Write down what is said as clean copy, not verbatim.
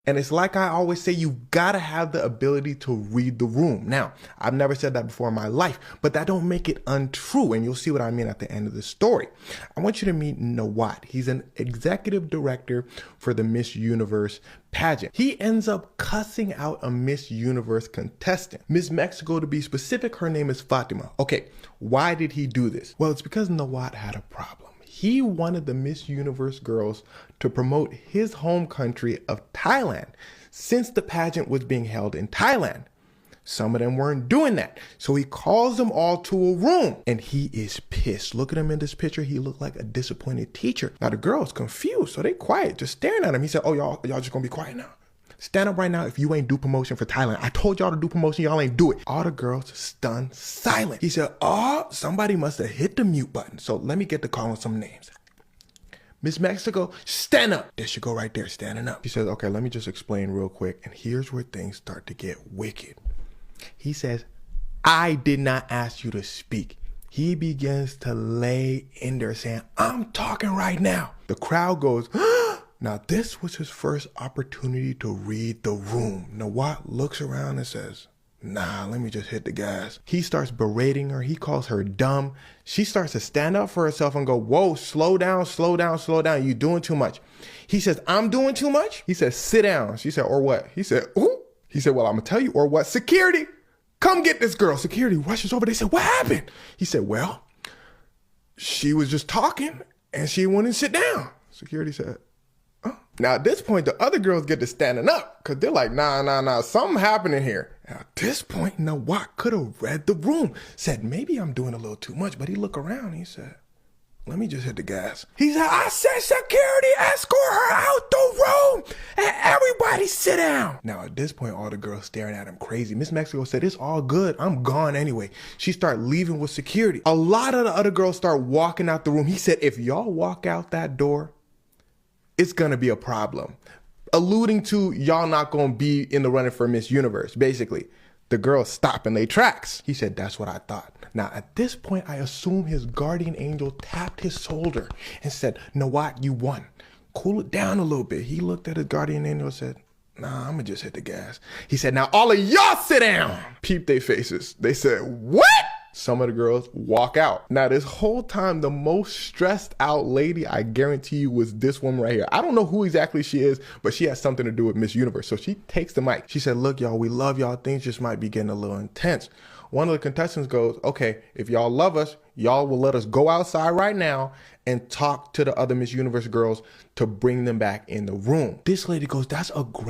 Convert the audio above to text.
And it's like I always say, you gotta have the ability to read the room. Now, I've never said that before in my life, but that don't make it untrue. And you'll see what I mean at the end of the story. I want you to meet Nawat. He's an executive director for the Miss Universe pageant. He ends up cussing out a Miss Universe contestant. Miss Mexico, to be specific, her name is Fatima. Okay, why did he do this? Well, it's because Nawat had a problem. He wanted the Miss Universe girls to promote his home country of Thailand since the pageant was being held in Thailand. Some of them weren't doing that. So he calls them all to a room and he is pissed. Look at him in this picture. He looked like a disappointed teacher. Now the girls confused, so they quiet, just staring at him. He said, oh, y'all just gonna be quiet now. Stand up right now if you ain't do promotion for Thailand. I told y'all to do promotion, y'all ain't do it. All the girls stunned silent. He said, oh, somebody must have hit the mute button. So let me get to calling some names. Miss Mexico, stand up. There she go right there, standing up. He says, okay, let me just explain real quick. And here's where things start to get wicked. He says, I did not ask you to speak. He begins to lay in there saying, I'm talking right now. The crowd goes, now, this was his first opportunity to read the room. Nawat looks around and says, nah, let me just hit the gas. He starts berating her. He calls her dumb. She starts to stand up for herself and go, whoa, slow down, slow down, slow down. You're doing too much. He says, I'm doing too much? He says, sit down. She said, or what? He said, ooh. He said, well, I'm going to tell you, or what? Security, come get this girl. Security rushes over. They said, what happened? He said, well, she was just talking and she wouldn't sit down. Security said, now, at this point, the other girls get to standing up because they're like, nah, something happening here. Now, at this point, Nawat could have read the room, said, maybe I'm doing a little too much, but he looked around and he said, let me just hit the gas. He said, I said security, escort her out the room and everybody sit down. Now, at this point, all the girls staring at him crazy. Miss Mexico said, it's all good. I'm gone anyway. She started leaving with security. A lot of the other girls start walking out the room. He said, if y'all walk out that door, it's gonna be a problem. Alluding to y'all not gonna be in the running for Miss Universe, basically. The girls stop in their tracks. He said, that's what I thought. Now, at this point, I assume his guardian angel tapped his shoulder and said, Nawat, you won. Cool it down a little bit. He looked at his guardian angel and said, nah, I'm gonna just hit the gas. He said, now all of y'all sit down. Peep their faces. They said, what? Some of the girls walk out. Now, this whole time, the most stressed out lady, I guarantee you, was this woman right here. I don't know who exactly she is, but she has something to do with Miss Universe. So she takes the mic. She said, look, y'all, we love y'all. Things just might be getting a little intense. One of the contestants goes, okay, if y'all love us, y'all will let us go outside right now and talk to the other Miss Universe girls to bring them back in the room. This lady goes, that's a great